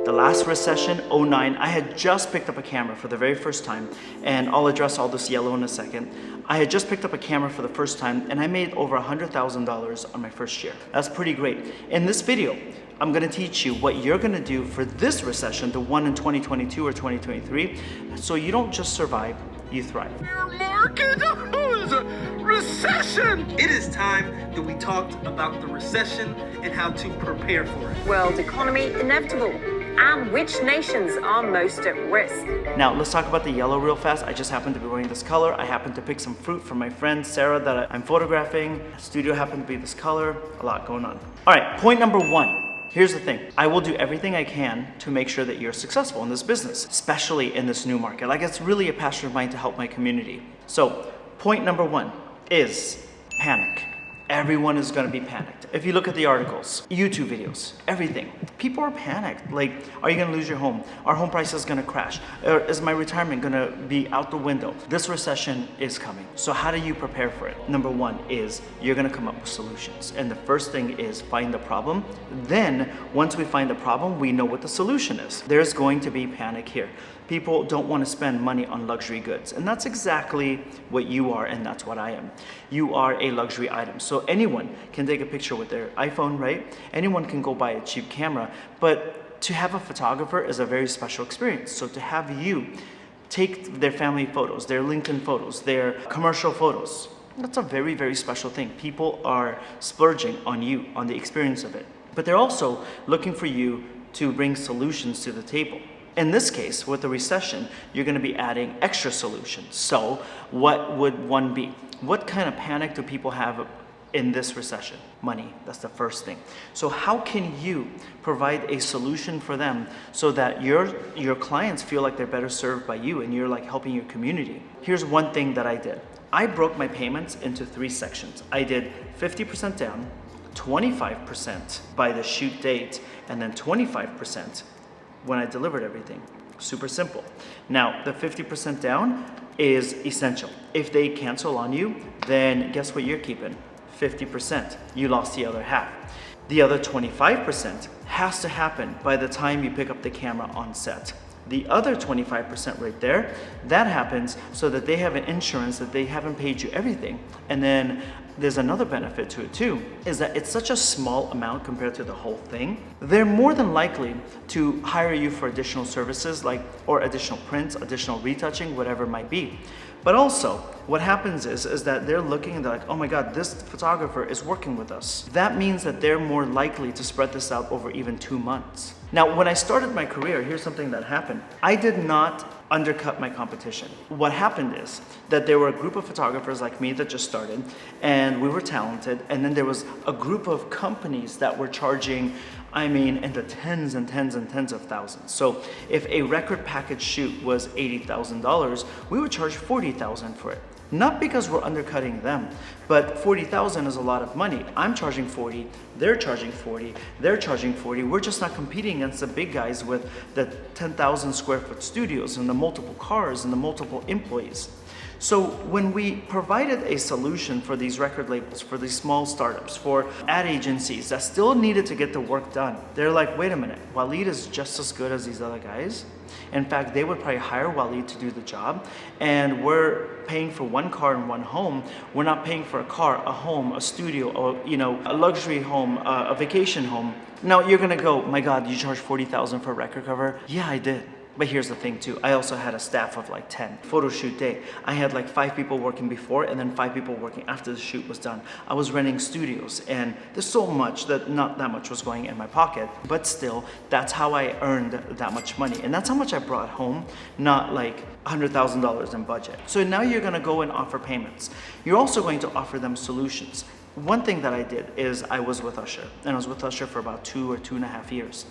The last recession, '09, I had just picked up a camera for the very first time, and I'll address all this yellow in a second. I had just picked up a camera for the first time, and I made over $100,000 on my first year. That's pretty great. In this video, I'm gonna teach you what you're gonna do for this recession, the one in 2022 or 2023, so you don't just survive, you thrive. Your market is a recession! It is time that we talked about the recession and how to prepare for it. World economy inevitable, and which nations are most at risk. Now, let's talk about the yellow real fast. I just happened to be wearing this color. I happened to pick some fruit from my friend Sarah that I'm photographing. Studio happened to be this color. A lot going on. All right, point number one. Here's the thing, I will do everything I can to make sure that you're successful in this business, especially in this new market. Like, it's really a passion of mine to help my community. So, point number one is panic. Everyone is gonna be panicked. If you look at the articles, YouTube videos, everything, people are panicked. Like, are you gonna lose your home? Are home prices gonna crash? Or is my retirement gonna be out the window? This recession is coming. So how do you prepare for it? Number one is you're gonna come up with solutions. And the first thing is find the problem. Then, once we find the problem, we know what the solution is. There's going to be panic here. People don't want to spend money on luxury goods. And that's exactly what you are, and that's what I am. You are a luxury item. So anyone can take a picture with their iPhone, right? Anyone can go buy a cheap camera. But to have a photographer is a very special experience. So to have you take their family photos, their LinkedIn photos, their commercial photos, that's a very, very special thing. People are splurging on you, on the experience of it. But they're also looking for you to bring solutions to the table. In this case, with the recession, you're going to be adding extra solutions. So what would one be? What kind of panic do people have in this recession? Money, that's the first thing. So how can you provide a solution for them so that your clients feel like they're better served by you and you're like helping your community? Here's one thing that I did. I broke my payments into 3 sections. I did 50% down, 25% by the shoot date, and then 25% when I delivered everything. Super simple. Now, the 50% down is essential. If they cancel on you, then guess what you're keeping? 50%. You lost the other half. The other 25% has to happen by the time you pick up the camera on set. The other 25% right there, that happens so that they have an insurance that they haven't paid you everything. And then there's another benefit to it too, is that it's such a small amount compared to the whole thing. They're more than likely to hire you for additional services or additional prints, additional retouching, whatever it might be. But also, what happens is that they're looking and they're like, oh my God, this photographer is working with us. That means that they're more likely to spread this out over even 2 months. Now, when I started my career, here's something that happened. I did not undercut my competition. What happened is that there were a group of photographers like me that just started, and we were talented, and then there was a group of companies that were charging, in the tens and tens and tens of thousands. So if a record package shoot was $80,000, we would charge $40,000 for it. Not because we're undercutting them, but $40,000 is a lot of money. I'm charging 40, they're charging 40, they're charging 40. We're just not competing against the big guys with the 10,000 square foot studios and the multiple cars and the multiple employees. So when we provided a solution for these record labels, for these small startups, for ad agencies that still needed to get the work done, they're like, wait a minute, Walid is just as good as these other guys. In fact, they would probably hire Walid to do the job, and we're paying for one car and one home. We're not paying for a car, a home, a studio, a luxury home, a vacation home. Now you're gonna go, my God, you charge $40,000 for a record cover? Yeah, I did. But here's the thing too, I also had a staff of like 10. Photo shoot day, I had like 5 people working before and then 5 people working after the shoot was done. I was renting studios, and there's so much that not that much was going in my pocket, but still, that's how I earned that much money. And that's how much I brought home, not like $100,000 in budget. So now you're gonna go and offer payments. You're also going to offer them solutions. One thing that I did is I was with Usher, and I was with Usher for about 2 or 2.5 years.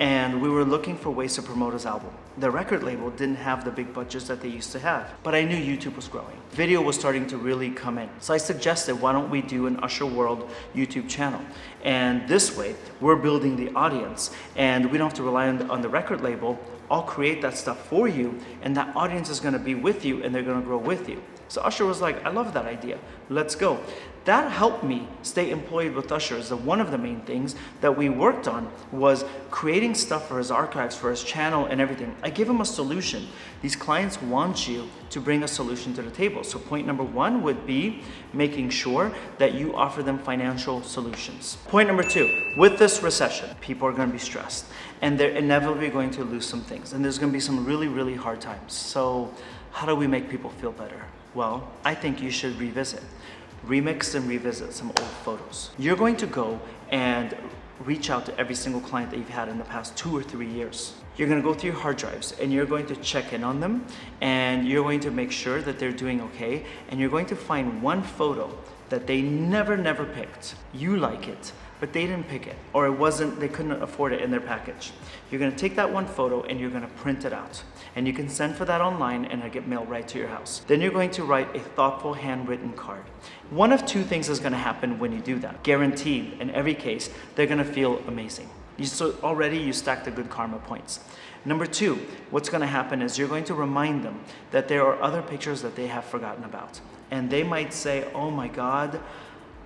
And we were looking for ways to promote his album. The record label didn't have the big budgets that they used to have, but I knew YouTube was growing. Video was starting to really come in. So I suggested, why don't we do an Usher World YouTube channel? And this way, we're building the audience, and we don't have to rely on the record label. I'll create that stuff for you, and that audience is gonna be with you, and they're gonna grow with you. So Usher was like, I love that idea, let's go. that helped me stay employed with Ushers. One of the main things that we worked on was creating stuff for his archives, for his channel and everything. I gave him a solution. These clients want you to bring a solution to the table. So point number one would be making sure that you offer them financial solutions. Point number two, with this recession, people are going to be stressed and they're inevitably going to lose some things. And there's going to be some really, really hard times. So how do we make people feel better? Well, I think you should remix and revisit some old photos. You're going to go and reach out to every single client that you've had in the past 2 or 3 years. You're going to go through your hard drives and you're going to check in on them and you're going to make sure that they're doing okay, and you're going to find one photo that they never picked. You like it, but they didn't pick it, or they couldn't afford it in their package. You're gonna take that one photo and you're gonna print it out. And you can send for that online and it'll get mailed right to your house. Then you're going to write a thoughtful handwritten card. One of two things is gonna happen when you do that. Guaranteed, in every case, they're gonna feel amazing. So already you stacked the good karma points. Number two, what's gonna happen is you're going to remind them that there are other pictures that they have forgotten about. And they might say, oh my God,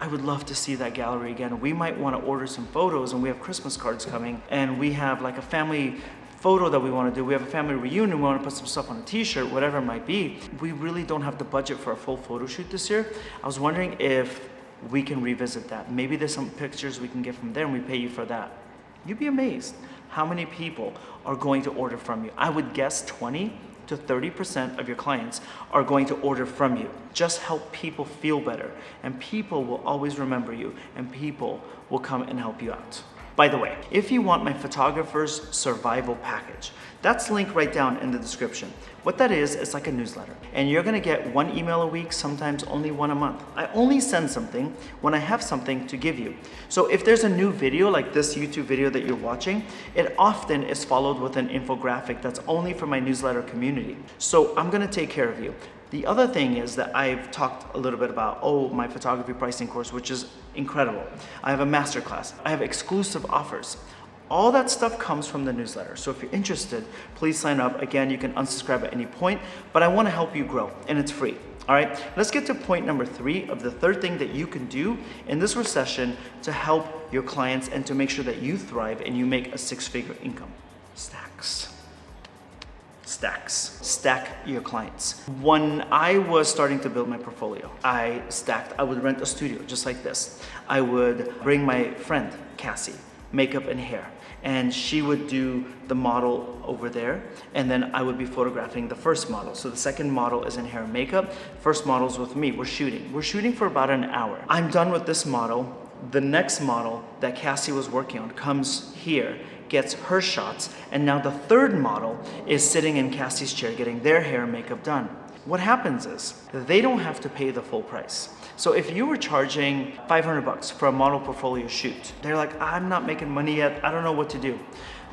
I would love to see that gallery again. We might want to order some photos, and we have Christmas cards coming, and we have like a family photo that we want to do. We have a family reunion, we want to put some stuff on a t-shirt, whatever it might be. We really don't have the budget for a full photo shoot this year. I was wondering if we can revisit that. Maybe there's some pictures we can get from there and we pay you for that. You'd be amazed how many people are going to order from you. I would guess 20 to 30% of your clients are going to order from you. Just help people feel better, and people will always remember you, and people will come and help you out. By the way, if you want my photographer's survival package, that's linked right down in the description. What that is, it's like a newsletter. And you're gonna get 1 email a week, sometimes only 1 a month. I only send something when I have something to give you. So if there's a new video, like this YouTube video that you're watching, it often is followed with an infographic that's only for my newsletter community. So I'm gonna take care of you. The other thing is that I've talked a little bit about, my photography pricing course, which is incredible. I have a masterclass. I have exclusive offers. All that stuff comes from the newsletter. So if you're interested, please sign up. Again, you can unsubscribe at any point, but I want to help you grow, and it's free. All right, let's get to point number 3 of the third thing that you can do in this recession to help your clients and to make sure that you thrive and you make a 6-figure income. Stacks. Stack your clients. When I was starting to build my portfolio, I would rent a studio just like this. I would bring my friend, Cassie, makeup and hair, and she would do the model over there, and then I would be photographing the first model. So the second model is in hair and makeup, first model's with me. We're shooting for about an hour. I'm done with this model. The next model that Cassie was working on comes here, gets her shots, and now the third model is sitting in Cassie's chair getting their hair and makeup done. What happens is they don't have to pay the full price. So if you were charging $500 for a model portfolio shoot, they're like, I'm not making money yet, I don't know what to do.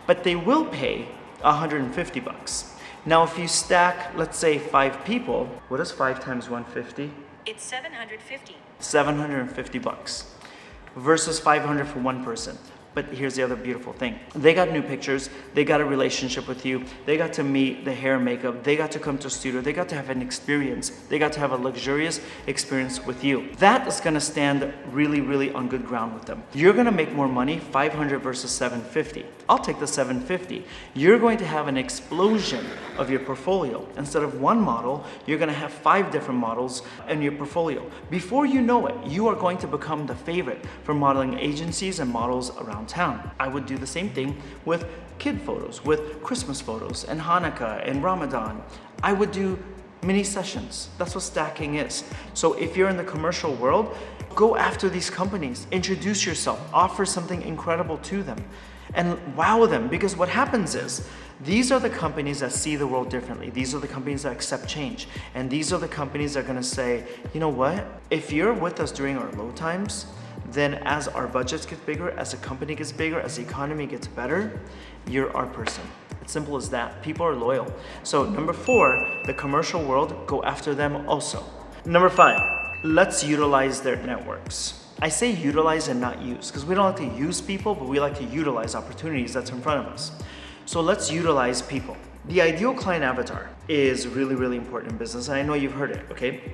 But they will pay $150. Now if you stack, let's say 5 people, what is 5 times 150? It's 750. $750 versus 500 for one person. But here's the other beautiful thing. They got new pictures, they got a relationship with you, they got to meet the hair and makeup, they got to come to a studio, they got to have an experience, they got to have a luxurious experience with you. That is gonna stand really, really on good ground with them. You're gonna make more money, 500 versus 750. I'll take the 750. You're going to have an explosion of your portfolio. Instead of 1 model, you're gonna have 5 different models in your portfolio. Before you know it, you are going to become the favorite for modeling agencies and models around town. I would do the same thing with kid photos, with Christmas photos, and Hanukkah, and Ramadan. I would do mini sessions. That's what stacking is. So if you're in the commercial world, go after these companies, introduce yourself, offer something incredible to them, and wow them. Because what happens is, these are the companies that see the world differently. These are the companies that accept change. And these are the companies that are gonna say, you know what? If you're with us during our low times, then as our budgets get bigger, as the company gets bigger, as the economy gets better, you're our person. It's simple as that. People are loyal. So number 4, the commercial world, go after them also. Number 5, let's utilize their networks. I say utilize and not use, because we don't like to use people, but we like to utilize opportunities that's in front of us. So let's utilize people. The ideal client avatar is really, really important in business, and I know you've heard it, okay?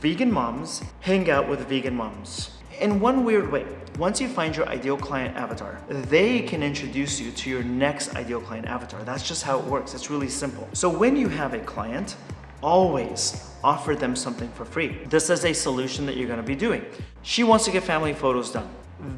vegan moms hang out with vegan moms. In one weird way, once you find your ideal client avatar, they can introduce you to your next ideal client avatar. That's just how it works. It's really simple. So when you have a client, always offer them something for free. This is a solution that you're gonna be doing. She wants to get family photos done.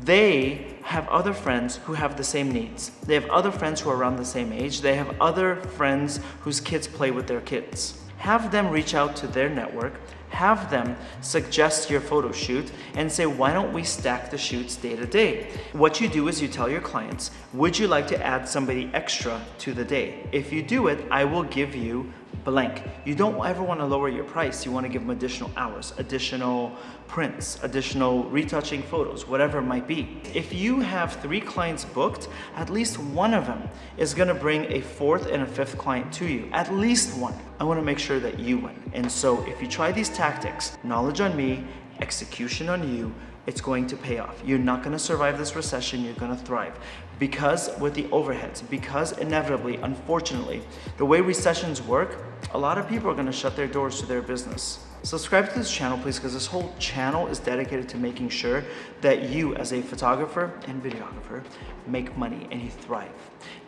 They have other friends who have the same needs. They have other friends who are around the same age. They have other friends whose kids play with their kids. Have them reach out to their network, have them suggest your photo shoot and say, why don't we stack the shoots day to day? What you do is you tell your clients, would you like to add somebody extra to the day? If you do it, I will give you blank. You don't ever want to lower your price. You want to give them additional hours, additional prints, additional retouching photos, whatever it might be. If you have 3 clients booked, at least one of them is going to bring a 4th and a 5th client to you. At least one. I want to make sure that you win. And so if you try these tactics, knowledge on me, execution on you, it's going to pay off. You're not going to survive this recession, you're going to thrive. Because with the overheads, because inevitably, unfortunately, the way recessions work, a lot of people are going to shut their doors to their business. Subscribe to this channel, please, because this whole channel is dedicated to making sure that you, as a photographer and videographer, make money and you thrive.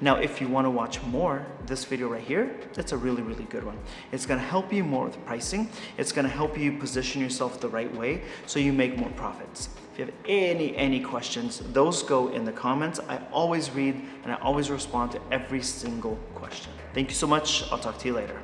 Now, if you want to watch more, this video right here, it's a really, really good one. It's going to help you more with pricing. It's going to help you position yourself the right way so you make more profits. If you have any questions, those go in the comments. I always read and I always respond to every single question. Thank you so much. I'll talk to you later.